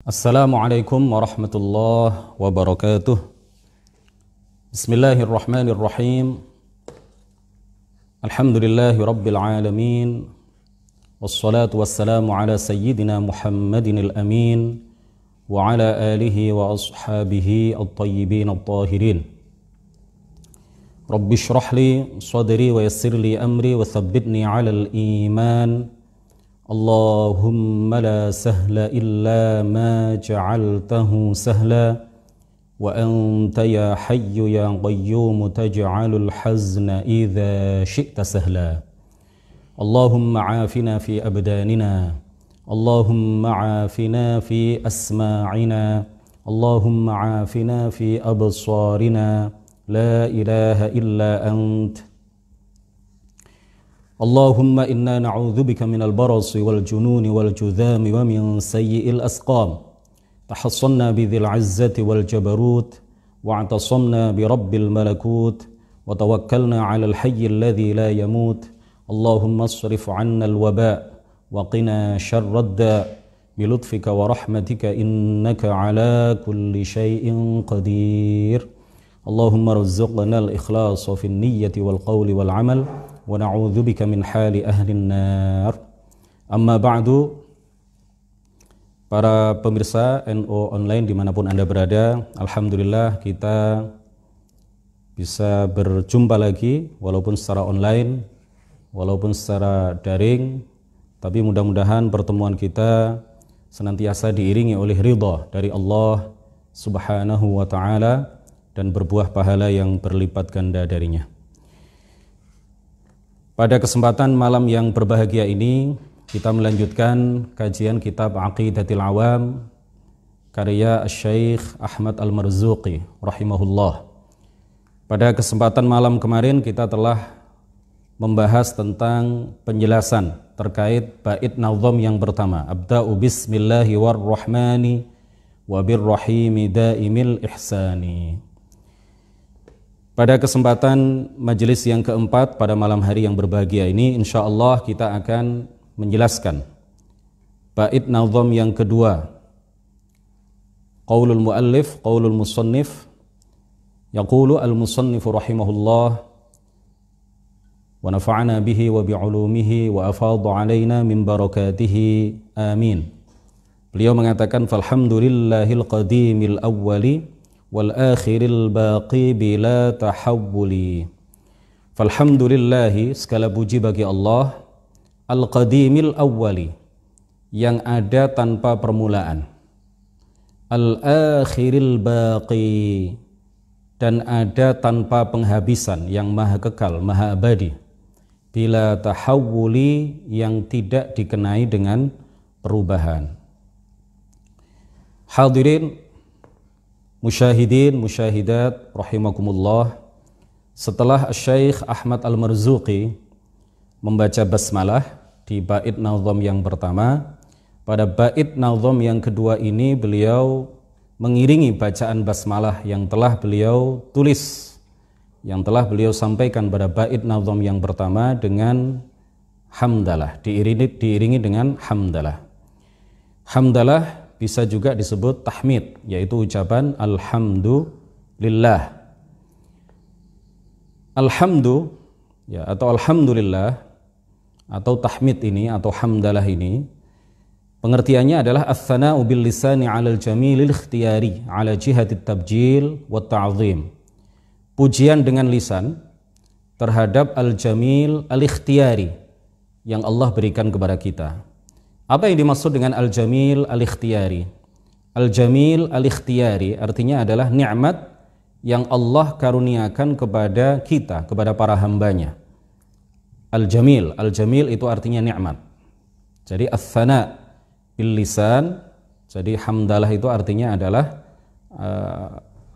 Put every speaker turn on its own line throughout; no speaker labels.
Assalamualaikum warahmatullahi wabarakatuh. Bismillahirrahmanirrahim. Alhamdulillahi rabbil alamin. Wassalatu wassalamu ala sayyidina Muhammadin al-amin wa ala alihi wa ashabihi at-tayyibin at-tahirin. Rabbi shrah li sadri wa yassir li amri wa thabbitni ala al-iman. Allahumma la sahla illa ma ja'altahu sahla wa anta ya hayyu ya qayyum taj'alul hazna idza syi'ta sahla. Allahumma afina fi abdanina, Allahumma afina fi asma'ina, Allahumma afina fi absarina, la ilaha illa ant. Allahumma inna na'udzubika minal barasi wal jununi wal judhami wa min sayyi'il asqam. Tahassanna bidhil izzati wal jabarut wa i'tasamna bi rabbil malakut wa tawakkalna 'alal hayyil ladzi la yamut. Allahumma asrif 'anna al waba' wa qina syarrad da' bi lutfika wa rahmatika innaka 'ala kulli syai'in qadir. Allahumma rzuqna al ikhlasa fin niyyati wal qawli wal 'amal wa na'udzubika min hali ahlin nar. Amma ba'du. Para pemirsa NO online dimanapun Anda berada, alhamdulillah kita bisa berjumpa lagi walaupun secara online, walaupun secara daring, tapi mudah-mudahan pertemuan kita senantiasa diiringi oleh ridha dari Allah Subhanahu wa ta'ala dan berbuah pahala yang berlipat ganda darinya. Pada kesempatan malam yang berbahagia ini, kita melanjutkan kajian kitab Aqidatil Awam karya Syekh Ahmad Al-Marzuqi rahimahullah. Pada kesempatan malam kemarin kita telah membahas tentang penjelasan terkait bait nazam yang pertama, Abda'u bismillahi warrahmani wa birrahimi daimil ihsani. Pada kesempatan majelis yang keempat pada malam hari yang berbahagia ini, insya Allah kita akan menjelaskan bait nazam yang kedua. Qaulul muallif, qaulul musannif, yaqulu al-musannifu rahimahullah wa nafa'ana bihi wa bi'ulumihi wa afadha alaina min barakatihi, amin. Beliau mengatakan, falhamdulillahil qadimil awwali wal akhiril baqi bila tahawuli. Falhamdulillahi, segala puji bagi Allah, al-qadimil awwali, yang ada tanpa permulaan, al-akhiril baqi, dan ada tanpa penghabisan, yang maha kekal, maha abadi, bila tahawuli, yang tidak dikenai dengan perubahan. Hadirin musyahidin, musyahidat rahimakumullah, setelah Syekh Ahmad Al-Marzuqi membaca basmalah di bait nazam yang pertama, pada bait nazam yang kedua ini beliau mengiringi bacaan basmalah yang telah beliau tulis, yang telah beliau sampaikan pada bait nazam yang pertama dengan hamdalah, diiringi dengan hamdalah. Hamdalah bisa juga disebut tahmid, yaitu ucapan alhamdulillah. Alhamdu, ya, atau alhamdulillah, atau tahmid ini atau hamdalah ini pengertiannya adalah ats-tsana'u bil lisani 'alal jamilil ikhtiyari 'ala jihatit tabjil wa ta'zim. Pujian dengan lisan terhadap al-jamil al-ikhtiyari yang Allah berikan kepada kita. Apa yang dimaksud dengan al-jamil al-ikhtiyari? Al-jamil al-ikhtiyari artinya adalah nikmat yang Allah karuniakan kepada kita, kepada para hambanya. Al-jamil, al-jamil itu artinya nikmat. Jadi ats-tsana bil lisan, jadi hamdalah itu artinya adalah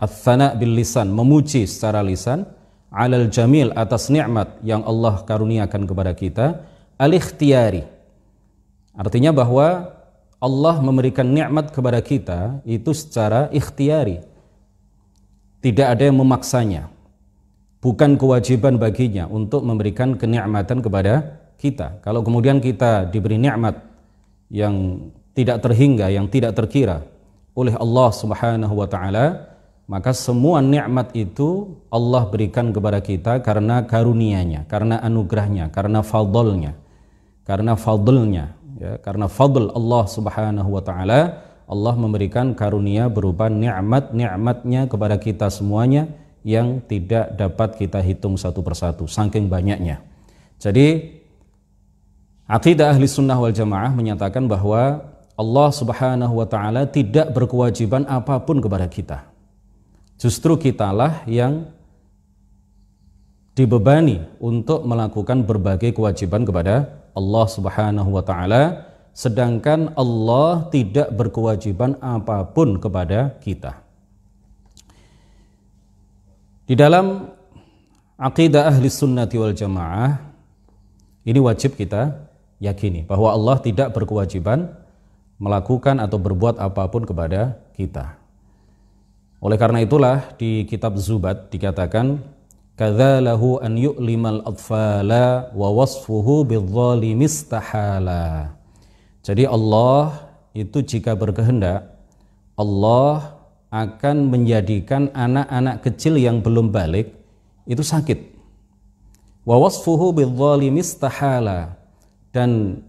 ats-tsana bil lisan, memuji secara lisan, 'alal jamil, atas nikmat yang Allah karuniakan kepada kita, al-ikhtiyari. Artinya bahwa Allah memberikan nikmat kepada kita itu secara ikhtiyari. Tidak ada yang memaksanya. Bukan kewajiban baginya untuk memberikan kenikmatan kepada kita. Kalau kemudian kita diberi nikmat yang tidak terhingga, yang tidak terkira, oleh Allah Subhanahu wa taala, maka semua nikmat itu Allah berikan kepada kita karena karunia-Nya, karena anugerahnya, karena fadlnya. Karena fadlnya, ya, karena fadl Allah Subhanahu wa taala, Allah memberikan karunia berupa nikmat-nikmatnya kepada kita semuanya yang tidak dapat kita hitung satu persatu, saking banyaknya. Jadi akidah ahli sunnah wal jamaah menyatakan bahwa Allah Subhanahu wa taala tidak berkewajiban apapun kepada kita. Justru kitalah yang dibebani untuk melakukan berbagai kewajiban kepada Allah Subhanahu wa taala, sedangkan Allah tidak berkewajiban apapun kepada kita. Di dalam akidah ahli sunnati wal jamaah ini wajib kita yakini bahwa Allah tidak berkewajiban melakukan atau berbuat apapun kepada kita. Oleh karena itulah di kitab Zubat dikatakan kadzalahu an yu'limal atfala wa wasfuhu bidzalimi istahala. Jadi Allah itu jika berkehendak, Allah akan menjadikan anak-anak kecil yang belum balik itu sakit. Wa wasfuhu bidzalimi istahala. Dan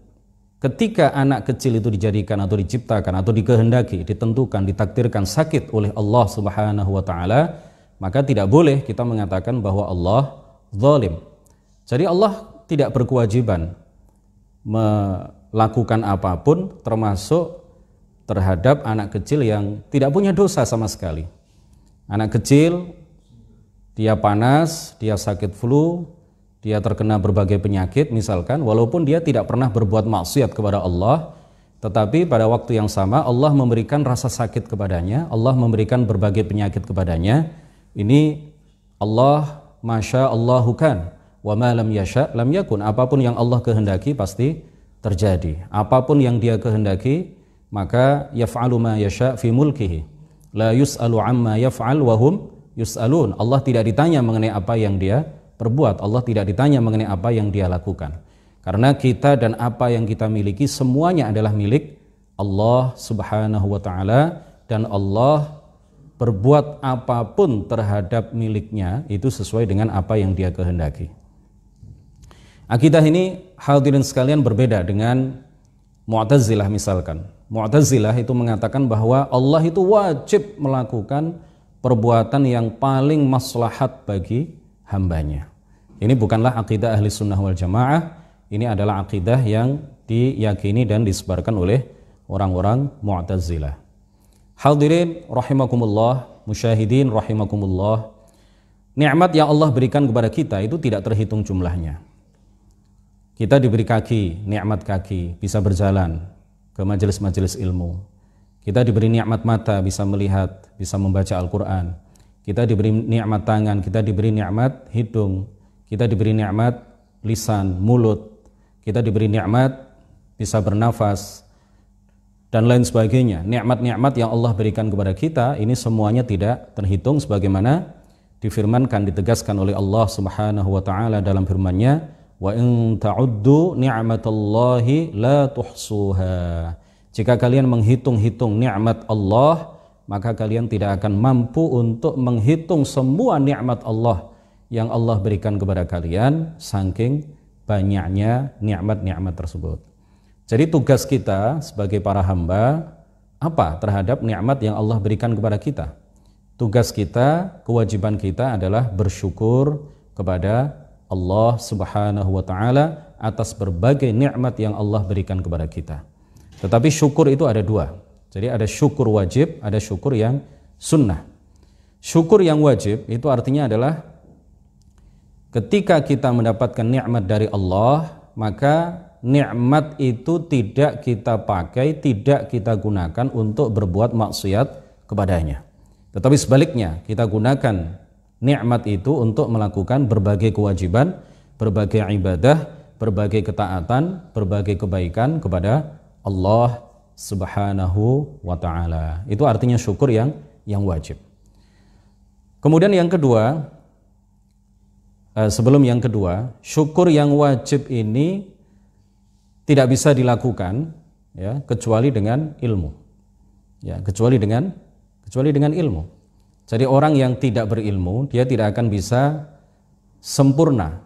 ketika anak kecil itu dijadikan atau diciptakan atau dikehendaki, ditentukan, ditakdirkan sakit oleh Allah Subhanahu wa taala, maka tidak boleh kita mengatakan bahwa Allah zalim. Jadi Allah tidak berkewajiban melakukan apapun termasuk terhadap anak kecil yang tidak punya dosa sama sekali. Anak kecil, dia panas, dia sakit flu, dia terkena berbagai penyakit misalkan, walaupun dia tidak pernah berbuat maksiat kepada Allah, tetapi pada waktu yang sama Allah memberikan rasa sakit kepadanya, Allah memberikan berbagai penyakit kepadanya. Ini Allah masya Allahu kan wa ma lam yasha lam yakun. Apapun yang Allah kehendaki pasti terjadi. Apapun yang Dia kehendaki, maka yaf'alu ma yasha fi mulkihi. La yus'alu amma yaf'al wa hum yus'alun. Allah tidak ditanya mengenai apa yang Dia perbuat. Allah tidak ditanya mengenai apa yang Dia lakukan. Karena kita dan apa yang kita miliki semuanya adalah milik Allah Subhanahu wa taala, dan Allah berbuat apapun terhadap miliknya itu sesuai dengan apa yang Dia kehendaki. Akidah ini hadirin sekalian berbeda dengan Mu'tazilah misalkan. Mu'tazilah itu mengatakan bahwa Allah itu wajib melakukan perbuatan yang paling maslahat bagi hambanya. Ini bukanlah akidah ahli sunnah wal jamaah. Ini adalah akidah yang diyakini dan disebarkan oleh orang-orang Mu'tazilah. Hadirin rahimakumullah, musyahidin rahimakumullah, nikmat yang Allah berikan kepada kita itu tidak terhitung jumlahnya. Kita diberi kaki, nikmat kaki, bisa berjalan ke majelis-majelis ilmu. Kita diberi nikmat mata, bisa melihat, bisa membaca Al-Quran. Kita diberi nikmat tangan, kita diberi nikmat hidung, kita diberi nikmat lisan, mulut, kita diberi nikmat bisa bernafas, dan lain sebagainya. Nikmat-nikmat yang Allah berikan kepada kita ini semuanya tidak terhitung, sebagaimana difirmankan, ditegaskan oleh Allah Subhanahu wa taala dalam firman-Nya, wa in ta'uddu ni'matallahi la tuhsuha. Jika kalian menghitung-hitung nikmat Allah, maka kalian tidak akan mampu untuk menghitung semua nikmat Allah yang Allah berikan kepada kalian, saking banyaknya nikmat-nikmat tersebut. Jadi tugas kita sebagai para hamba apa terhadap nikmat yang Allah berikan kepada kita? Tugas kita, kewajiban kita adalah bersyukur kepada Allah Subhanahu wa taala atas berbagai nikmat yang Allah berikan kepada kita. Tetapi syukur itu ada dua. Jadi ada syukur wajib, ada syukur yang sunnah. Syukur yang wajib itu artinya adalah ketika kita mendapatkan nikmat dari Allah, maka nikmat itu tidak kita pakai, tidak kita gunakan untuk berbuat maksiat kepadanya. Tetapi sebaliknya, kita gunakan nikmat itu untuk melakukan berbagai kewajiban, berbagai ibadah, berbagai ketaatan, berbagai kebaikan kepada Allah Subhanahu wa ta'ala. Itu artinya syukur yang wajib. Kemudian yang kedua, sebelum yang kedua, syukur yang wajib ini tidak bisa dilakukan ya, kecuali dengan ilmu. Ya, kecuali dengan ilmu. Jadi orang yang tidak berilmu, dia tidak akan bisa sempurna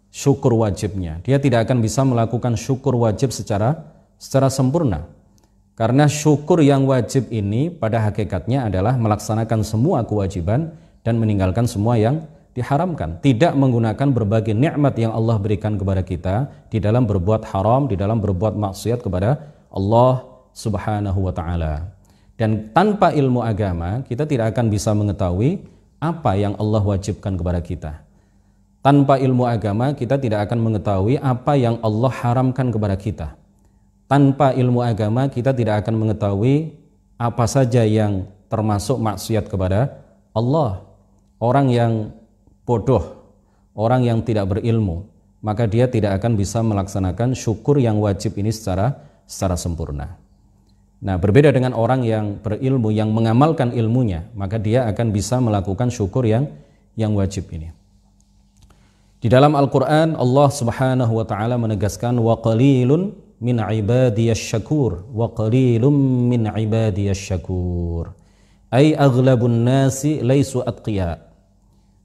syukur wajibnya. Dia tidak akan bisa melakukan syukur wajib secara sempurna. Karena syukur yang wajib ini pada hakikatnya adalah melaksanakan semua kewajiban dan meninggalkan semua yang diharamkan. Tidak menggunakan berbagai nikmat yang Allah berikan kepada kita di dalam berbuat haram, di dalam berbuat maksiat kepada Allah Subhanahu wa ta'ala. Dan tanpa ilmu agama, kita tidak akan bisa mengetahui apa yang Allah wajibkan kepada kita. Tanpa ilmu agama, kita tidak akan mengetahui apa yang Allah haramkan kepada kita. Tanpa ilmu agama, kita tidak akan mengetahui apa saja yang termasuk maksiat kepada Allah. Orang yang bodoh, orang yang tidak berilmu, maka dia tidak akan bisa melaksanakan syukur yang wajib ini secara sempurna. Nah, berbeda dengan orang yang berilmu, yang mengamalkan ilmunya, maka dia akan bisa melakukan syukur yang wajib ini. Di dalam Al-Quran, Allah Subhanahu wa ta'ala menegaskan, wa qalilun min ibadiyasy syakur, wa qalilun min ibadiyasy syakur, ay aghlabun nasi laisu atqiya.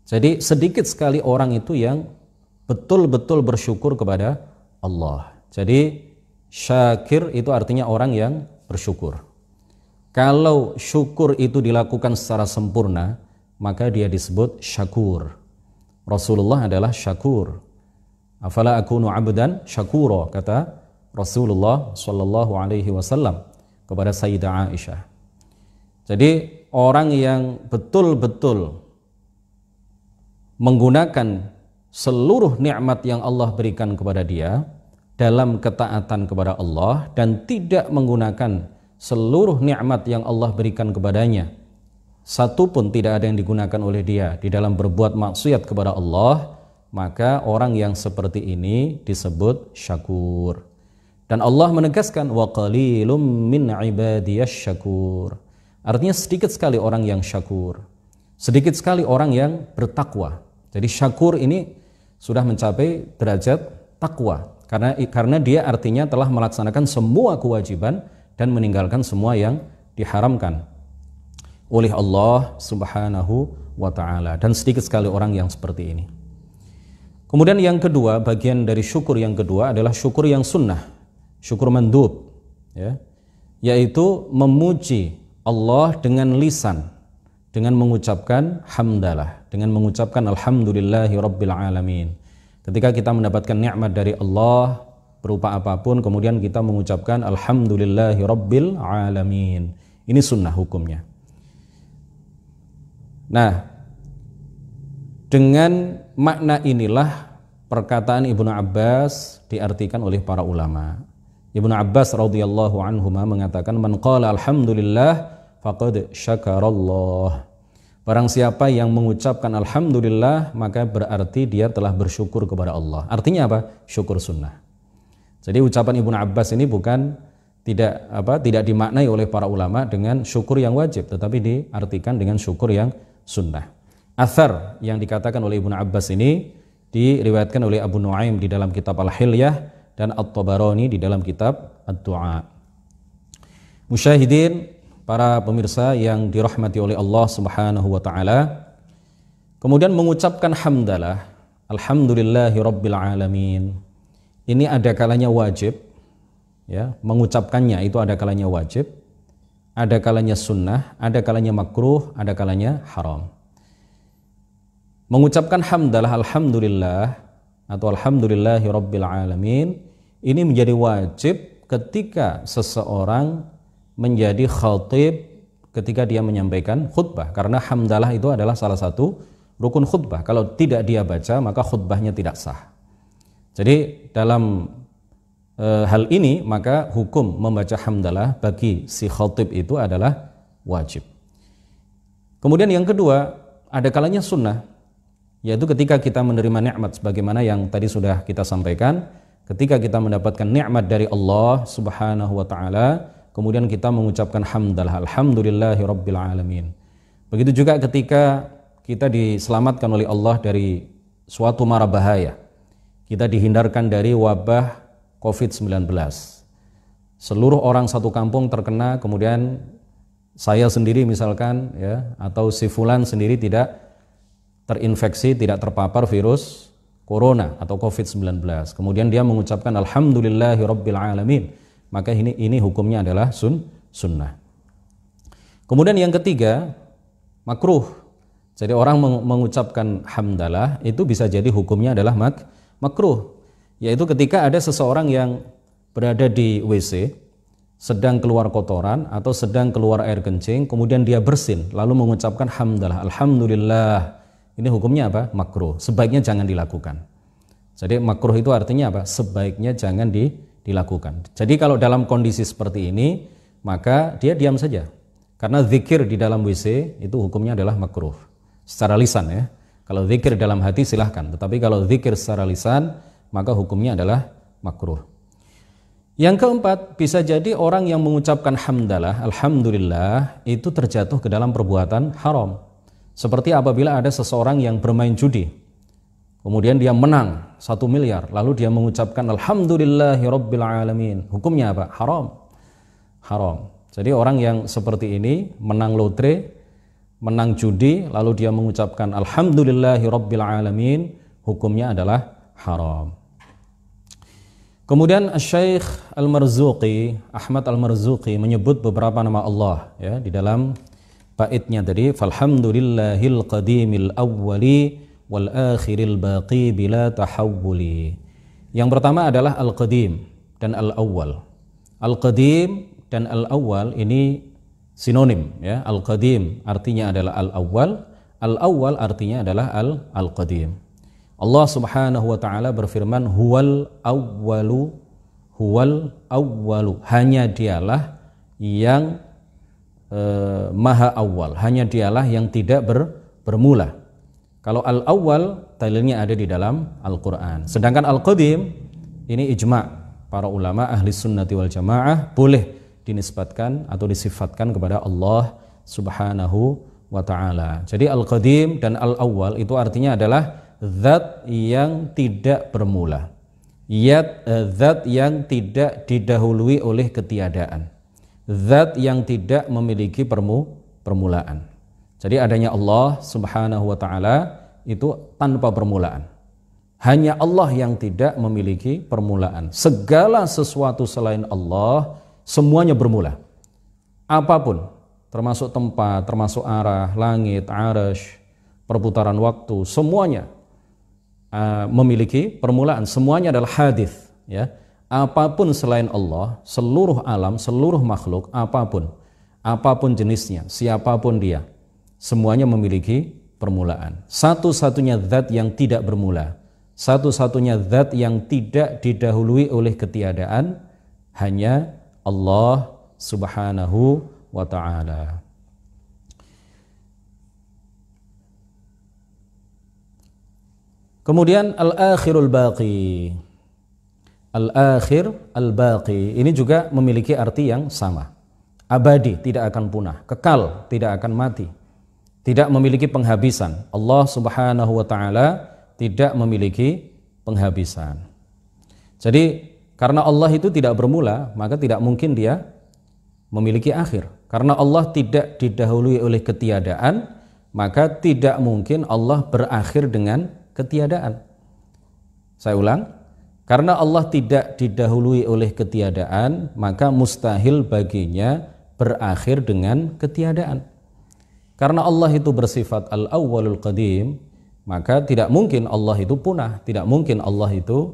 Jadi sedikit sekali orang itu yang betul-betul bersyukur kepada Allah. Jadi syakir itu artinya orang yang bersyukur. Kalau syukur itu dilakukan secara sempurna, maka dia disebut syakur. Rasulullah adalah syakur. Afala akunu abdan syakura, kata Rasulullah sallallahu alaihi wasallam kepada Sayyidah Aisyah. Jadi orang yang betul-betul menggunakan seluruh nikmat yang Allah berikan kepada dia dalam ketaatan kepada Allah dan tidak menggunakan seluruh nikmat yang Allah berikan kepadanya, satu pun tidak ada yang digunakan oleh dia di dalam berbuat maksiat kepada Allah, maka orang yang seperti ini disebut syakur. Dan Allah menegaskan, wa qalilum min ibadiyasy syakur. Artinya sedikit sekali orang yang syakur, sedikit sekali orang yang bertakwa. Jadi syakur ini sudah mencapai derajat takwa. Karena dia artinya telah melaksanakan semua kewajiban dan meninggalkan semua yang diharamkan oleh Allah Subhanahu wa ta'ala. Dan sedikit sekali orang yang seperti ini. Kemudian yang kedua, bagian dari syukur yang kedua adalah syukur yang sunnah, syukur mandub, ya, yaitu memuji Allah dengan lisan, dengan mengucapkan hamdalah, dengan mengucapkan alhamdulillahi rabbil alamin. Ketika kita mendapatkan nikmat dari Allah berupa apapun, kemudian kita mengucapkan alhamdulillahi rabbil alamin. Ini sunnah hukumnya. Nah, dengan makna inilah perkataan Ibnu Abbas diartikan oleh para ulama. Ibnu Abbas radhiyallahu anhuma mengatakan, man qala alhamdulillah faqad syakarallah. Barang siapa yang mengucapkan alhamdulillah, maka berarti dia telah bersyukur kepada Allah. Artinya apa? Syukur sunnah. Jadi ucapan Ibnu Abbas ini bukan tidak dimaknai oleh para ulama dengan syukur yang wajib, tetapi diartikan dengan syukur yang sunnah. Athar yang dikatakan oleh Ibnu Abbas ini diriwayatkan oleh Abu Nuaim di dalam kitab Al-Hilyah dan At-Tabarani di dalam kitab Ad-Du'a. Musyahidin, para pemirsa yang dirahmati oleh Allah Subhanahu wa ta'ala, kemudian mengucapkan hamdalah, alhamdulillahi rabbil alamin, ini ada kalanya wajib, ya, mengucapkannya itu ada kalanya wajib, ada kalanya sunnah, ada kalanya makruh, ada kalanya haram. Mengucapkan hamdalah alhamdulillah atau alhamdulillahi rabbil alamin ini menjadi wajib ketika seseorang menjadi khatib ketika dia menyampaikan khutbah, karena hamdalah itu adalah salah satu rukun khutbah. Kalau tidak dia baca, maka khutbahnya tidak sah. Jadi dalam hal ini maka hukum membaca hamdalah bagi si khatib itu adalah wajib. Kemudian yang kedua, ada kalanya sunnah, yaitu ketika kita menerima nikmat sebagaimana yang tadi sudah kita sampaikan, ketika kita mendapatkan nikmat dari Allah Subhanahu wa ta'ala, kemudian kita mengucapkan hamdalah, alhamdulillahi rabbil alamin. Begitu juga ketika kita diselamatkan oleh Allah dari suatu mara bahaya, kita dihindarkan dari wabah COVID-19. Seluruh orang satu kampung terkena, kemudian saya sendiri misalkan ya, atau si fulan sendiri tidak terinfeksi, tidak terpapar virus corona atau COVID-19. Kemudian dia mengucapkan alhamdulillahirabbil alamin, maka ini hukumnya adalah sunnah. Kemudian yang ketiga, makruh. Jadi orang mengucapkan hamdalah itu bisa jadi hukumnya adalah makruh, yaitu ketika ada seseorang yang berada di WC, sedang keluar kotoran atau sedang keluar air kencing, kemudian dia bersin lalu mengucapkan hamdalah, alhamdulillah. Ini hukumnya apa? Makruh. Sebaiknya jangan dilakukan. Jadi makruh itu artinya apa? Sebaiknya jangan dilakukan. Jadi kalau dalam kondisi seperti ini, maka dia diam saja. Karena zikir di dalam WC itu hukumnya adalah makruh. Secara lisan ya. Kalau zikir dalam hati silahkan. Tetapi kalau zikir secara lisan, maka hukumnya adalah makruh. Yang keempat, bisa jadi orang yang mengucapkan hamdalah, alhamdulillah, itu terjatuh ke dalam perbuatan haram. Seperti apabila ada seseorang yang bermain judi, kemudian dia menang 1 miliar, lalu dia mengucapkan alhamdulillahirabbil alamin. Hukumnya apa? Haram. Jadi orang yang seperti ini menang lotre, menang judi, lalu dia mengucapkan alhamdulillahirabbil alamin, hukumnya adalah haram. Kemudian Syekh Al-Marzuqi, Ahmad Al-Marzuqi menyebut beberapa nama Allah ya di dalam baitnya tadi, falhamdulillahil qadimil awwali wal akhiril baqi bila tahawuli. Yang pertama adalah al-qadim dan al-awwal. Al-qadim dan al-awwal ini sinonim ya. Al-qadim artinya adalah al-awwal, al-awwal artinya adalah al-qadim. Allah Subhanahu wa taala berfirman, huwal awwalu, hanya dialah yang maha awal, hanya dialah yang tidak bermula. Kalau al-awwal dalilnya ada di dalam Al-Qur'an. Sedangkan al-qadim ini ijma' para ulama ahli sunnati wal jamaah boleh dinisbatkan atau disifatkan kepada Allah Subhanahu wa taala. Jadi al-qadim dan al-awwal itu artinya adalah zat yang tidak bermula, zat yang tidak didahului oleh ketiadaan, zat yang tidak memiliki permulaan. Jadi adanya Allah Subhanahu wa taala itu tanpa permulaan. Hanya Allah yang tidak memiliki permulaan. Segala sesuatu selain Allah semuanya bermula. Apapun, termasuk tempat, termasuk arah, langit, arasy, perputaran waktu, semuanya memiliki permulaan, semuanya adalah hadits ya. Apapun selain Allah, seluruh alam, seluruh makhluk, apapun jenisnya, siapapun dia, semuanya memiliki permulaan. Satu-satunya zat yang tidak bermula, satu-satunya zat yang tidak didahului oleh ketiadaan hanya Allah Subhanahu wa taala. Kemudian al-akhirul baqi. Al-akhir al-baqi ini juga memiliki arti yang sama. Abadi, tidak akan punah, kekal, tidak akan mati, tidak memiliki penghabisan. Allah Subhanahu wa taala tidak memiliki penghabisan. Jadi karena Allah itu tidak bermula, maka tidak mungkin dia memiliki akhir. Karena Allah tidak didahului oleh ketiadaan, maka tidak mungkin Allah berakhir dengan ketiadaan. Saya ulang, karena Allah tidak didahului oleh ketiadaan, maka mustahil baginya berakhir dengan ketiadaan. Karena Allah itu bersifat al-awwalul qadim, maka tidak mungkin Allah itu punah, tidak mungkin Allah itu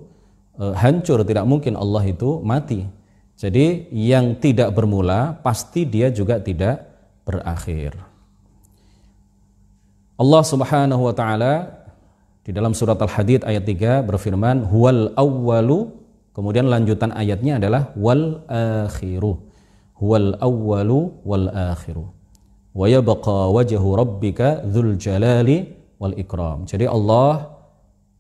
hancur, tidak mungkin Allah itu mati. Jadi yang tidak bermula pasti dia juga tidak berakhir. Allah Subhanahu wa taala di dalam surat Al-Hadid ayat 3 berfirman, huwal awwalu, kemudian lanjutan ayatnya adalah wal akhiru. Huwal awwalu wal akhiru. Wa yabqa wajhu rabbika dzul jalali wal ikram. Jadi Allah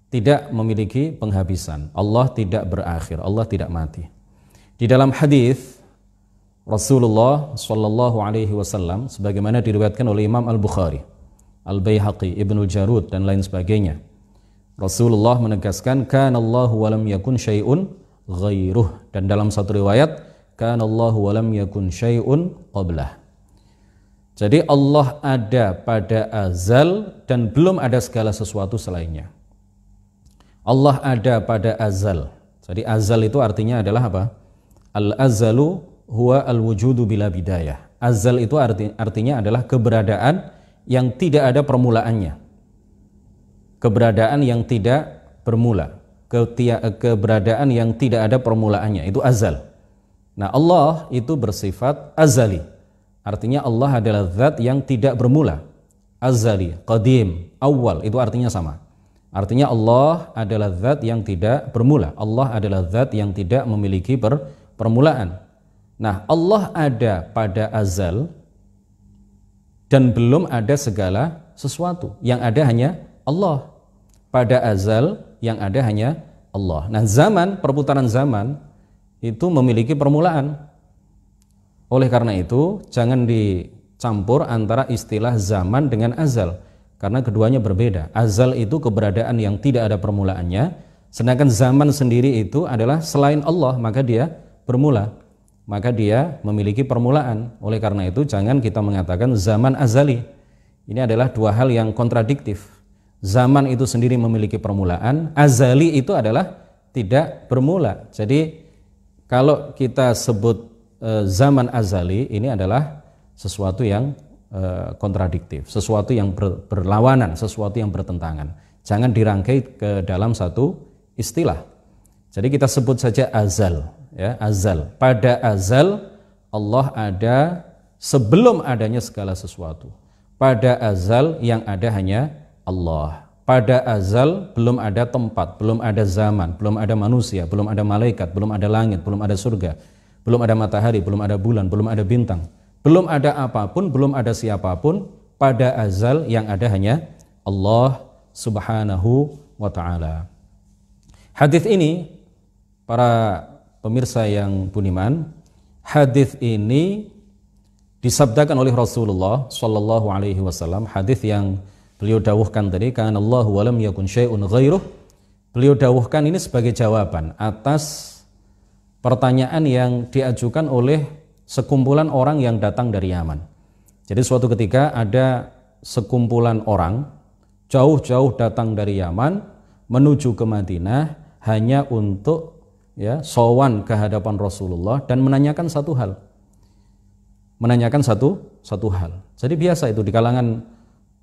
tidak memiliki penghabisan. Allah tidak berakhir, Allah tidak mati. Di dalam hadis Rasulullah sallallahu alaihi wasallam sebagaimana diriwayatkan oleh Imam Al-Bukhari, Al-Baihaqi, Ibnu Jarud dan lain sebagainya, Rasulullah menegaskan kana Allahu wa lam yakun syai'un ghairuh, dan dalam satu riwayat kana Allahu wa lam yakun syai'un qablah. Jadi Allah ada pada azal dan belum ada segala sesuatu selainnya. Allah ada pada azal. Jadi azal itu artinya adalah apa? Al-azalu huwa al-wujudu bila bidayah. Azal itu artinya adalah keberadaan yang tidak ada permulaannya. Keberadaan yang tidak bermula. Keberadaan yang tidak ada permulaannya. Itu azal. Nah, Allah itu bersifat azali. Artinya Allah adalah zat yang tidak bermula. Azali, qadim, awal, itu artinya sama. Artinya Allah adalah zat yang tidak bermula. Allah adalah zat yang tidak memiliki permulaan. Nah, Allah ada pada azal dan belum ada segala sesuatu. Yang ada hanya Allah. Pada azal yang ada hanya Allah. Nah, perputaran zaman itu memiliki permulaan. Oleh karena itu, jangan dicampur antara istilah zaman dengan azal, karena keduanya berbeda. Azal itu keberadaan yang tidak ada permulaannya, sedangkan zaman sendiri itu adalah selain Allah, maka dia bermula, maka dia memiliki permulaan. Oleh karena itu, jangan kita mengatakan zaman azali. Ini adalah dua hal yang kontradiktif. Zaman itu sendiri memiliki permulaan, azali itu adalah tidak bermula. Jadi kalau kita sebut zaman azali, ini adalah sesuatu yang kontradiktif, sesuatu yang berlawanan, sesuatu yang bertentangan. Jangan dirangkai ke dalam satu istilah. Jadi kita sebut saja azal, ya, azal. Pada azal Allah ada sebelum adanya segala sesuatu. Pada azal yang ada hanya Allah. Pada azal belum ada tempat, belum ada zaman, belum ada manusia, belum ada malaikat, belum ada langit, belum ada surga, belum ada matahari, belum ada bulan, belum ada bintang, belum ada apapun, belum ada siapapun. Pada azal yang ada hanya Allah Subhanahu wa ta'ala. Hadis ini, para pemirsa yang budiman, hadis ini disabdakan oleh Rasulullah sallallahu alaihi wasallam, hadis yang beliau dawuhkan tadi, kana Allahu wa lam yakun syai'un ghairuh. Beliau dawuhkan ini sebagai jawaban atas pertanyaan yang diajukan oleh sekumpulan orang yang datang dari Yaman. Jadi suatu ketika ada sekumpulan orang jauh-jauh datang dari Yaman menuju ke Madinah hanya untuk sowan ke hadapan Rasulullah dan menanyakan satu hal. Satu hal. Jadi biasa itu di kalangan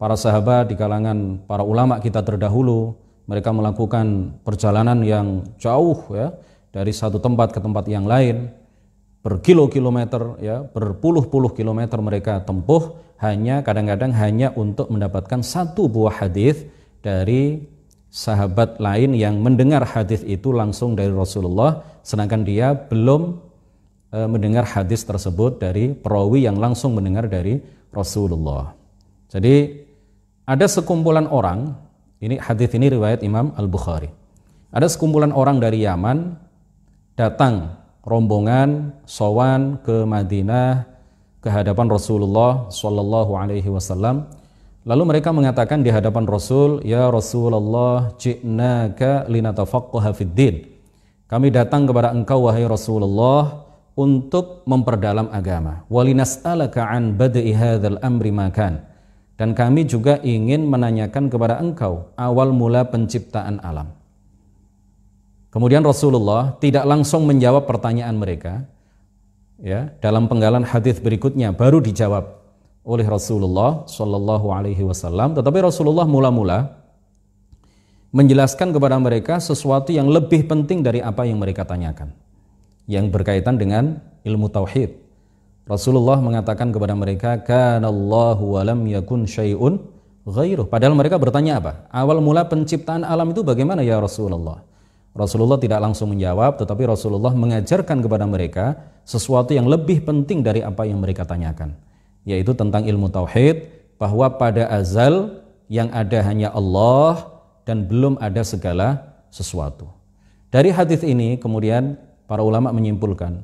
para sahabat, di kalangan para ulama kita terdahulu, mereka melakukan perjalanan yang jauh, ya, dari satu tempat ke tempat yang lain, berkilo-kilometer, ya, berpuluh-puluh kilometer mereka tempuh kadang-kadang hanya untuk mendapatkan satu buah hadis dari sahabat lain yang mendengar hadis itu langsung dari Rasulullah, sedangkan dia belum mendengar hadis tersebut dari perawi yang langsung mendengar dari Rasulullah. Jadi ada sekumpulan orang, ini hadis ini riwayat Imam Al-Bukhari. Ada sekumpulan orang dari Yaman datang rombongan sowan ke Madinah ke hadapan Rasulullah sallallahu alaihi wasallam. Lalu mereka mengatakan di hadapan Rasul, "Ya Rasulullah, ji'naka linatafaqqaha fid din." Kami datang kepada engkau wahai Rasulullah untuk memperdalam agama. "Wa linas'alaka an bad'i hadzal amri makan." Dan kami juga ingin menanyakan kepada engkau awal mula penciptaan alam. Kemudian Rasulullah tidak langsung menjawab pertanyaan mereka. Ya, dalam penggalan hadis berikutnya baru dijawab oleh Rasulullah Shallallahu Alaihi Wasallam. Tetapi Rasulullah mula-mula menjelaskan kepada mereka sesuatu yang lebih penting dari apa yang mereka tanyakan, yang berkaitan dengan ilmu tauhid. Rasulullah mengatakan kepada mereka, "Kanallahu wa lam yakun syai'un ghairuh." Padahal mereka bertanya apa? Awal mula penciptaan alam itu bagaimana ya Rasulullah? Rasulullah tidak langsung menjawab, tetapi Rasulullah mengajarkan kepada mereka sesuatu yang lebih penting dari apa yang mereka tanyakan, yaitu tentang ilmu tauhid, bahwa pada azal yang ada hanya Allah dan belum ada segala sesuatu. Dari hadis ini kemudian para ulama menyimpulkan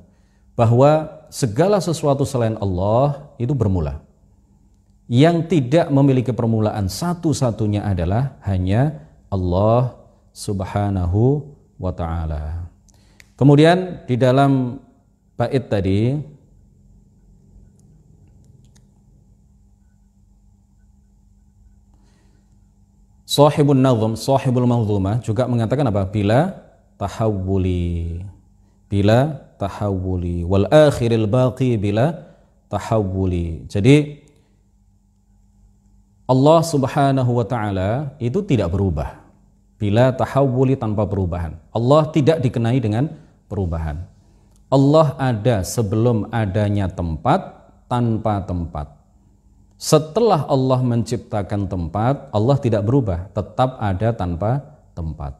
bahwa segala sesuatu selain Allah itu bermula. Yang tidak memiliki permulaan satu-satunya adalah hanya Allah Subhanahu wa ta'ala. Kemudian di dalam bait tadi Sahibun Nazm, Sahibul Manzumah juga mengatakan apa? Bila tahawuli. Bila tahawuli. Wal akhiril baqi bila tahawuli. Jadi Allah Subhanahu wa taala itu tidak berubah. Bila tahawuli, tanpa perubahan. Allah tidak dikenai dengan perubahan. Allah ada sebelum adanya tempat, tanpa tempat. Setelah Allah menciptakan tempat, Allah tidak berubah, tetap ada tanpa tempat.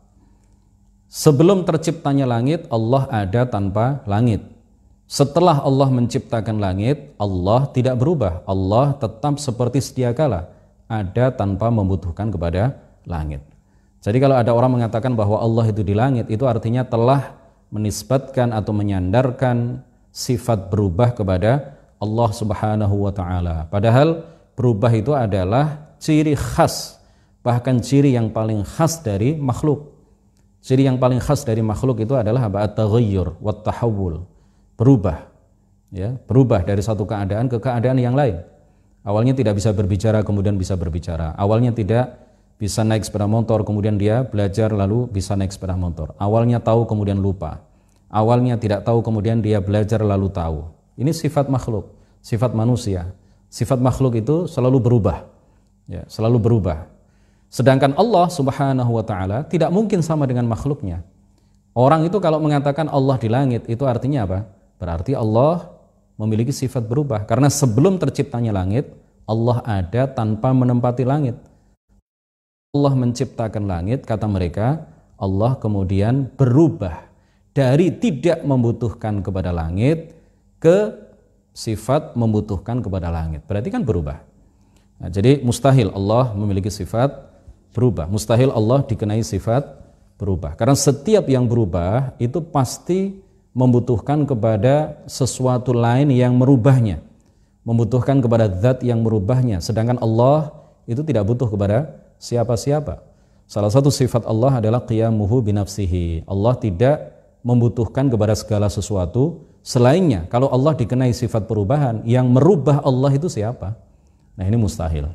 Sebelum terciptanya langit, Allah ada tanpa langit. Setelah Allah menciptakan langit, Allah tidak berubah. Allah tetap seperti sedia kala, ada tanpa membutuhkan kepada langit. Jadi kalau ada orang mengatakan bahwa Allah itu di langit, itu artinya telah menisbatkan atau menyandarkan sifat berubah kepada Allah Subhanahu wa taala. Padahal berubah itu adalah ciri khas, bahkan ciri yang paling khas dari makhluk. Ciri yang paling khas dari makhluk itu adalah at-taghayyur wat tahawul. Berubah. Ya, berubah dari satu keadaan ke keadaan yang lain. Awalnya tidak bisa berbicara, kemudian bisa berbicara. Awalnya tidak bisa naik sepeda motor, kemudian dia belajar lalu bisa naik sepeda motor. Awalnya tahu, kemudian lupa. Awalnya tidak tahu, kemudian dia belajar lalu tahu. Ini sifat makhluk, sifat manusia. Sifat makhluk itu selalu berubah, ya, selalu berubah. Sedangkan Allah Subhanahu wa taala tidak mungkin sama dengan makhluknya. Orang itu kalau mengatakan Allah di langit, itu artinya apa? Berarti Allah memiliki sifat berubah. Karena sebelum terciptanya langit, Allah ada tanpa menempati langit. Allah menciptakan langit, kata mereka, Allah kemudian berubah dari tidak membutuhkan kepada langit ke sifat membutuhkan kepada langit. Berarti kan berubah. Nah, jadi mustahil Allah memiliki sifat berubah. Mustahil Allah dikenai sifat berubah. Karena setiap yang berubah itu pasti membutuhkan kepada sesuatu lain yang merubahnya. Membutuhkan kepada zat yang merubahnya. Sedangkan Allah itu tidak butuh kepada siapa-siapa. Salah satu sifat Allah adalah qiyamuhu binafsihi. Allah tidak membutuhkan kepada segala sesuatu selainnya. Kalau Allah dikenai sifat perubahan, yang merubah Allah itu siapa? Nah, ini mustahil.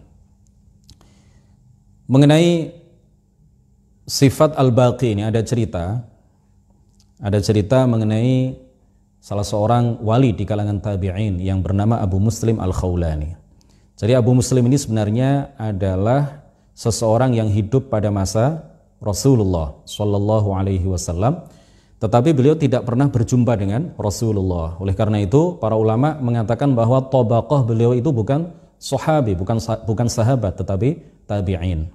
Mengenai sifat al-baqi ini ada cerita mengenai salah seorang wali di kalangan tabi'in yang bernama Abu Muslim al-Khawlani. Jadi Abu Muslim ini sebenarnya adalah seseorang yang hidup pada masa Rasulullah Shallallahu Alaihi Wasallam, tetapi beliau tidak pernah berjumpa dengan Rasulullah. Oleh karena itu, para ulama mengatakan bahwa tabaqah beliau itu bukan sahabi, bukan sahabat, tetapi tabi'in.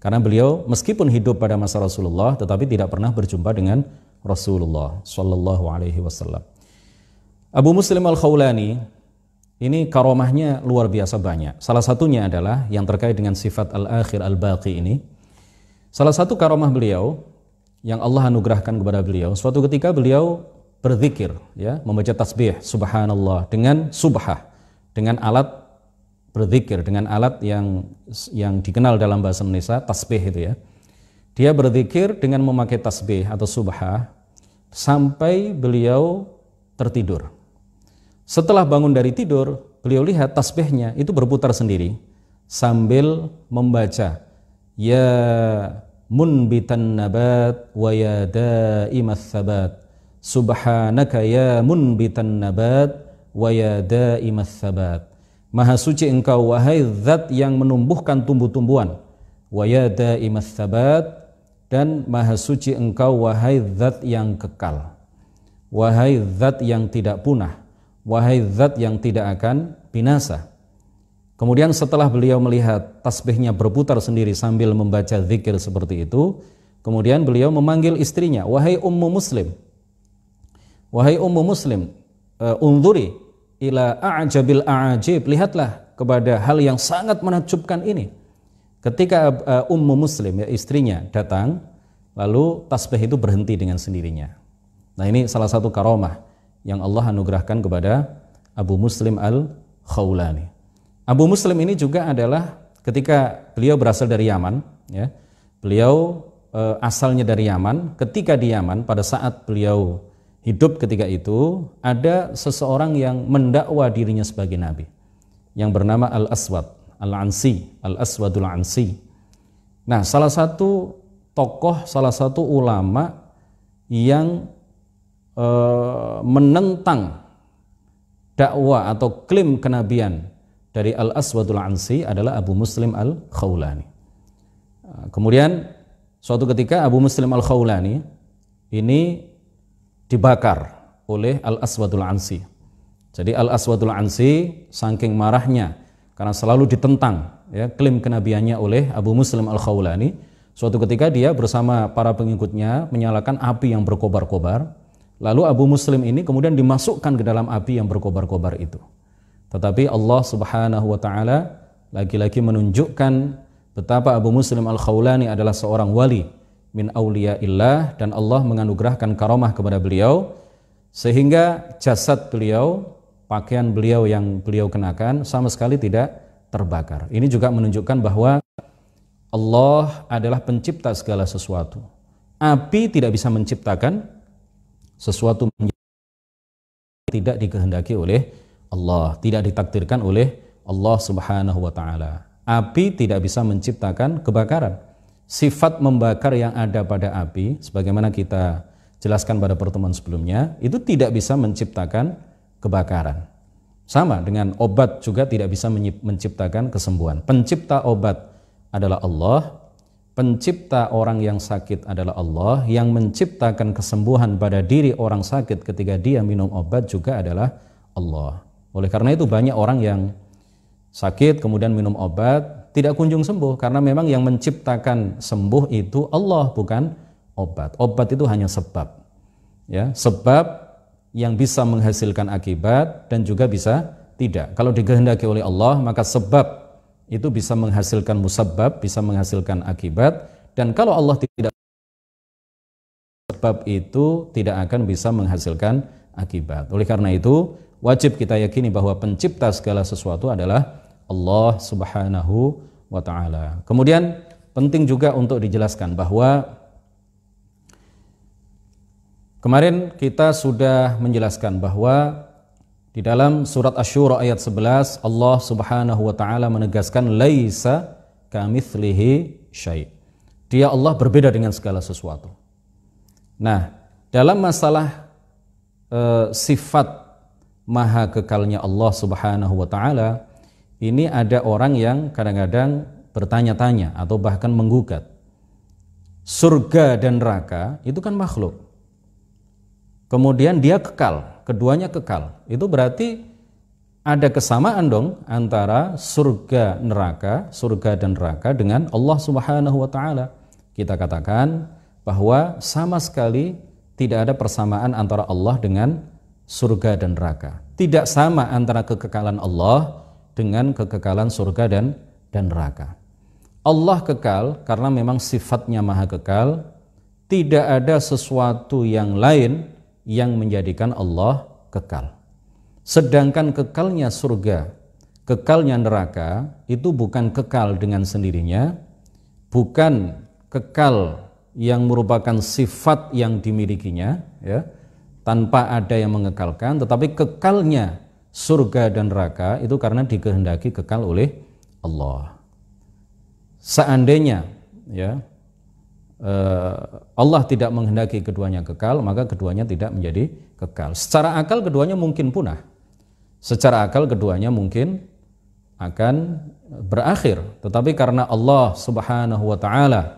Karena beliau meskipun hidup pada masa Rasulullah, tetapi tidak pernah berjumpa dengan Rasulullah Shallallahu Alaihi Wasallam. Abu Muslim al-Khawlani ini karomahnya luar biasa banyak. Salah satunya adalah yang terkait dengan sifat al-akhir al-baqi ini. Salah satu karomah beliau yang Allah anugerahkan kepada beliau, suatu ketika beliau berzikir, ya, membaca tasbih subhanallah dengan subhah, dengan alat berzikir, dengan alat yang dikenal dalam bahasa Indonesia tasbih itu ya. Dia berzikir dengan memakai tasbih atau subhah sampai beliau tertidur. Setelah bangun dari tidur, beliau lihat tasbihnya itu berputar sendiri sambil membaca ya munbitan nabat wa ya daimas sabat subhanaka ya munbitan nabat wa ya daimas sabat. Maha suci engkau wahai zat yang menumbuhkan tumbuh-tumbuhan, wa ya daimas sabat, dan maha suci engkau wahai zat yang kekal, wahai zat yang tidak punah, wahai zat yang tidak akan binasa. Kemudian setelah beliau melihat tasbihnya berputar sendiri sambil membaca zikir seperti itu, kemudian beliau memanggil istrinya, wahai Ummu Muslim, wahai Ummu Muslim, unzuri ila a'jabil a'ajib, lihatlah kepada hal yang sangat menakjubkan ini. Ketika Ummu Muslim, ya, istrinya datang, lalu tasbih itu berhenti dengan sendirinya. Nah, ini salah satu karomah yang Allah anugerahkan kepada Abu Muslim al-Khawlani. Abu Muslim ini juga adalah ketika beliau berasal dari Yaman, ya, beliau asalnya dari Yaman. Ketika di Yaman, pada saat beliau hidup ketika itu, ada seseorang yang mendakwa dirinya sebagai nabi, yang bernama Al-Aswad Al-Ansi, Al-Aswadul Ansi. Nah, salah satu tokoh, salah satu ulama yang menentang dakwah atau klaim kenabian dari Al-Aswadul Ansi adalah Abu Muslim Al-Khawlani. Kemudian suatu ketika Abu Muslim Al-Khawlani ini dibakar oleh Al-Aswadul Ansi. Jadi Al-Aswadul Ansi saking marahnya karena selalu ditentang ya klaim kenabiannya oleh Abu Muslim Al-Khawlani, suatu ketika dia bersama para pengikutnya menyalakan api yang berkobar-kobar. Lalu Abu Muslim ini kemudian dimasukkan ke dalam api yang berkobar-kobar itu. Tetapi Allah Subhanahu wa taala lagi-lagi menunjukkan betapa Abu Muslim Al-Khawlani adalah seorang wali min auliyaillah, dan Allah menganugerahkan karamah kepada beliau sehingga jasad beliau, pakaian beliau yang beliau kenakan sama sekali tidak terbakar. Ini juga menunjukkan bahwa Allah adalah pencipta segala sesuatu. Api tidak bisa menciptakan sesuatu yang tidak dikehendaki oleh Allah, tidak ditakdirkan oleh Allah Subhanahu wa taala. Api tidak bisa menciptakan kebakaran. Sifat membakar yang ada pada api, sebagaimana kita jelaskan pada pertemuan sebelumnya, itu tidak bisa menciptakan kebakaran. Sama dengan obat juga tidak bisa menciptakan kesembuhan. Pencipta obat adalah Allah, pencipta orang yang sakit adalah Allah, yang menciptakan kesembuhan pada diri orang sakit ketika dia minum obat juga adalah Allah. Oleh karena itu banyak orang yang sakit kemudian minum obat tidak kunjung sembuh, karena memang yang menciptakan sembuh itu Allah, bukan obat. Obat itu hanya sebab. Ya, sebab yang bisa menghasilkan akibat dan juga bisa tidak. Kalau dikehendaki oleh Allah, maka sebab itu bisa menghasilkan musabbab, bisa menghasilkan akibat, dan kalau Allah tidak, sebab itu tidak akan bisa menghasilkan akibat. Oleh karena itu, wajib kita yakini bahwa pencipta segala sesuatu adalah Allah Subhanahu wa ta'ala. Kemudian penting juga untuk dijelaskan bahwa kemarin kita sudah menjelaskan bahwa di dalam surat Asy-Syura ayat 11 Allah Subhanahu wa taala menegaskan laisa kamitslihi syai'. Dia Allah berbeda dengan segala sesuatu. Nah, dalam masalah sifat maha kekalnya Allah Subhanahu wa taala, ini ada orang yang kadang-kadang bertanya-tanya atau bahkan menggugat. Surga dan neraka itu kan makhluk. Kemudian dia kekal, keduanya kekal. Itu berarti ada kesamaan dong antara surga dan neraka dengan Allah Subhanahu wa taala. Kita katakan bahwa sama sekali tidak ada persamaan antara Allah dengan surga dan neraka. Tidak sama antara kekekalan Allah dengan kekekalan surga dan neraka. Allah kekal karena memang sifatnya maha kekal. Tidak ada sesuatu yang lain yang menjadikan Allah kekal. Sedangkan kekalnya surga, kekalnya neraka itu bukan kekal dengan sendirinya, bukan kekal yang merupakan sifat yang dimilikinya, ya, tanpa ada yang mengekalkan, tetapi kekalnya surga dan neraka itu karena dikehendaki kekal oleh Allah. Seandainya ya Allah tidak menghendaki keduanya kekal, maka keduanya tidak menjadi kekal. Secara akal keduanya mungkin punah. Secara akal keduanya mungkin akan berakhir. Tetapi karena Allah Subhanahu wa taala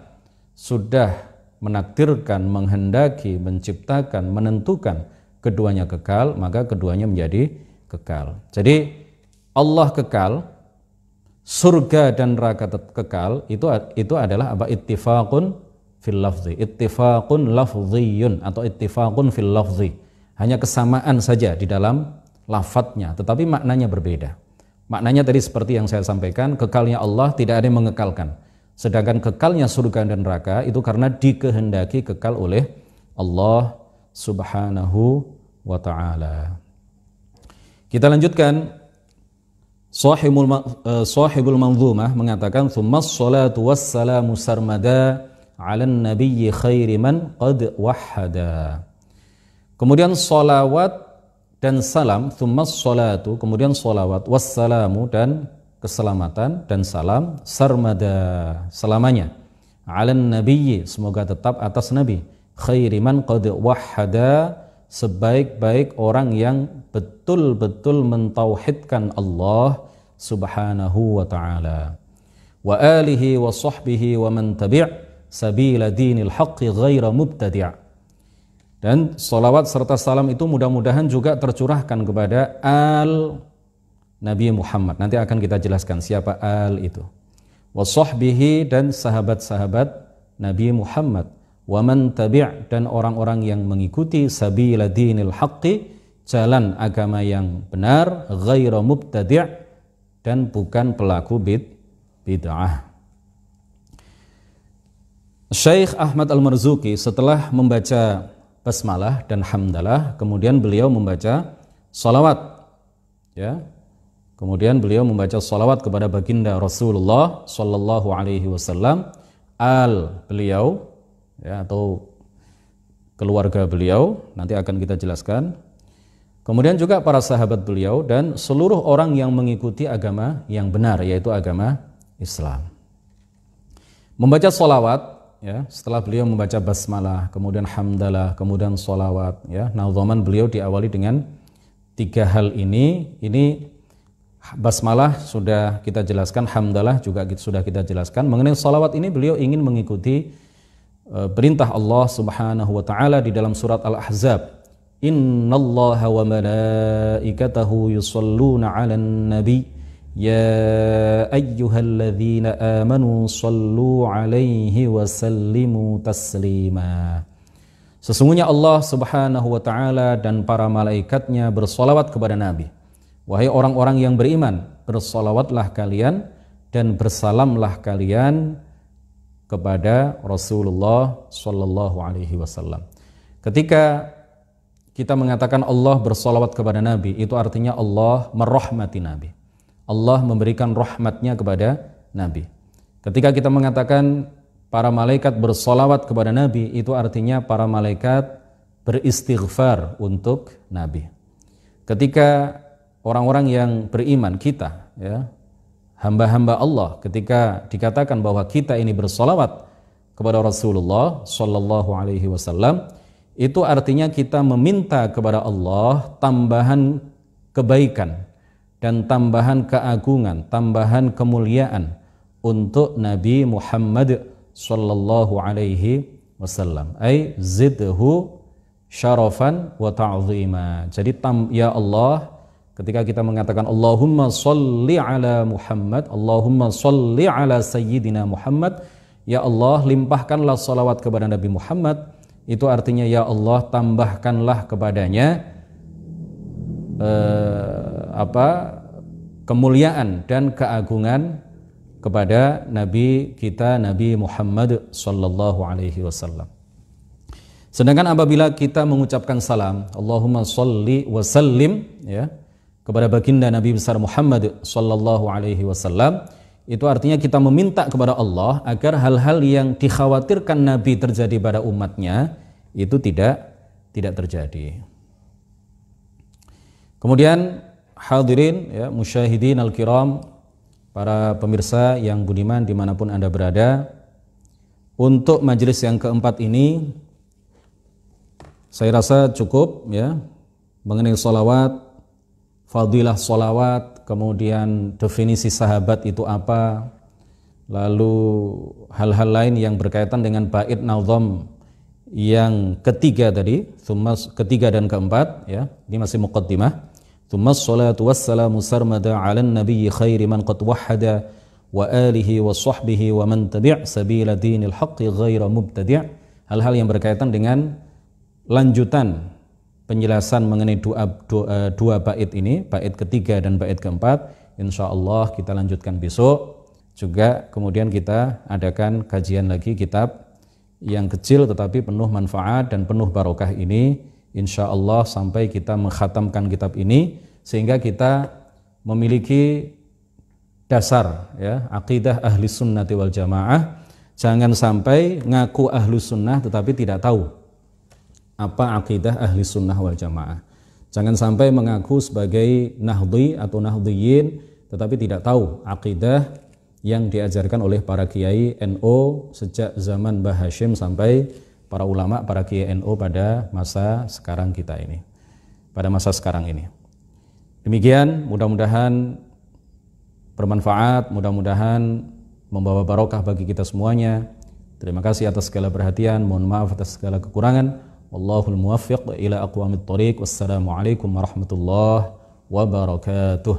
sudah menakdirkan, menghendaki, menciptakan, menentukan keduanya kekal, maka keduanya menjadi kekal. Jadi Allah kekal, surga dan neraka kekal, itu adalah apa? Ittifaqun fil lafzi, ittifaqun lafziyun atau ittifaqun fil lafzi. Hanya kesamaan saja di dalam lafadznya, tetapi maknanya berbeda. Maknanya tadi seperti yang saya sampaikan, kekalnya Allah tidak ada yang mengekalkan. Sedangkan kekalnya surga dan neraka itu karena dikehendaki kekal oleh Allah Subhanahu wa ta'ala. Kita lanjutkan. Sahibul Manzumah mengatakan tsummas salatu wassalamu sarmada 'alan nabiyyi khairi man qad wahhada. Kemudian salawat dan salam, tsummas salatu, kemudian salawat, wassalamu dan keselamatan dan salam, sarmada, selamanya. 'alan nabiyyi, semoga tetap atas nabi, khairi man qad wahhada, sebaik-baik orang yang betul-betul mentauhidkan Allah subhanahu wa ta'ala, wa alihi wa sahbihi wa man tabi' sabila dinil haqqi ghaira mubtadi'. Dan salawat serta salam itu mudah-mudahan juga tercurahkan kepada al Nabi Muhammad. Nanti akan kita jelaskan siapa al itu. Wa sahbihi, dan sahabat-sahabat Nabi Muhammad. Wa man tabi' dan orang-orang yang mengikuti sabila dinil haqqi, jalan agama yang benar, ghaira mubtadi' dan bukan pelaku bid'ah. Syekh Ahmad Al-Marzuki setelah membaca basmalah dan hamdalah, kemudian beliau membaca salawat, ya. Kemudian beliau membaca salawat kepada baginda Rasulullah sallallahu alaihi wasallam, al beliau, ya, atau keluarga beliau, nanti akan kita jelaskan. Kemudian juga para sahabat beliau dan seluruh orang yang mengikuti agama yang benar, yaitu agama Islam. Membaca salawat, ya, setelah beliau membaca basmalah, kemudian hamdalah, kemudian sholawat, ya, naudhaman beliau diawali dengan 3 hal ini. Ini basmalah sudah kita jelaskan, hamdalah juga sudah kita jelaskan. Mengenai sholawat ini beliau ingin mengikuti perintah Allah subhanahu wa ta'ala di dalam surat Al-Ahzab. Innallaha wa malaikatahu yusalluna 'alan nabi ya ayyuhalladzina amanu sallu alaihi wa sallimu taslima. Sesungguhnya Allah subhanahu wa ta'ala dan para malaikatnya bersolawat kepada Nabi. Wahai orang-orang yang beriman, bersolawatlah kalian dan bersalamlah kalian kepada Rasulullah sallallahu alaihi wasallam. Ketika kita mengatakan Allah bersolawat kepada Nabi, itu artinya Allah merahmati Nabi. Allah memberikan rahmatnya kepada Nabi. Ketika kita mengatakan para malaikat bersolawat kepada Nabi, itu artinya para malaikat beristighfar untuk Nabi. Ketika orang-orang yang beriman, kita, ya, hamba-hamba Allah, ketika dikatakan bahwa kita ini bersolawat kepada Rasulullah sallallahu alaihi wasallam, itu artinya kita meminta kepada Allah tambahan kebaikan dan tambahan keagungan, tambahan kemuliaan untuk Nabi Muhammad sallallahu alaihi wasallam. Ai zidhu syarafan wa ta'zima. Jadi ya Allah, ketika kita mengatakan Allahumma sholli ala Muhammad, Allahumma sholli ala sayyidina Muhammad, ya Allah limpahkanlah salawat kepada Nabi Muhammad, itu artinya ya Allah tambahkanlah kepadanya kemuliaan dan keagungan kepada Nabi kita, Nabi Muhammad sallallahu alaihi wasallam. Sedangkan apabila kita mengucapkan salam, Allahumma sholli wa sallim, ya, kepada baginda Nabi besar Muhammad sallallahu alaihi wasallam, itu artinya kita meminta kepada Allah agar hal-hal yang dikhawatirkan Nabi terjadi pada umatnya itu tidak terjadi. Kemudian hadirin, ya, musyahidin al-kiram, para pemirsa yang budiman dimanapun Anda berada, untuk majelis yang keempat ini saya rasa cukup, ya, mengenai sholawat, fadilah sholawat, kemudian definisi sahabat itu apa, lalu hal-hal lain yang berkaitan dengan bait nazam yang ketiga tadi, ketiga dan keempat, ya, ini masih muqaddimah. Tsumma sholatu wassalamu sarmada 'alan nabiyyi khairi man qad wahhada wa alihi wa sahbihi wa man tabi' sabila dinil haqqi ghaira mubtadi'. Hal-hal yang berkaitan dengan lanjutan penjelasan mengenai dua bait ini, bait ketiga dan bait keempat, insyaallah kita lanjutkan besok. Juga kemudian kita adakan kajian lagi kitab yang kecil tetapi penuh manfaat dan penuh barokah ini, insyaallah sampai kita mengkhatamkan kitab ini sehingga kita memiliki dasar, ya, akidah ahli sunnati wal jamaah. Jangan sampai ngaku ahli sunnah tetapi tidak tahu apa akidah ahli sunnah wal jamaah. Jangan sampai mengaku sebagai nahdhi atau nahdhiyin tetapi tidak tahu akidah yang diajarkan oleh para kiai NU sejak zaman Mbah Hashim sampai para ulama, para kiai NU pada masa sekarang kita ini, pada masa sekarang ini. Demikian, mudah-mudahan bermanfaat, mudah-mudahan membawa barokah bagi kita semuanya. Terima kasih atas segala perhatian, mohon maaf atas segala kekurangan. Wallahul muwaffiq ila aqwamit thoriq. Wassalamualaikum warahmatullahi wabarakatuh.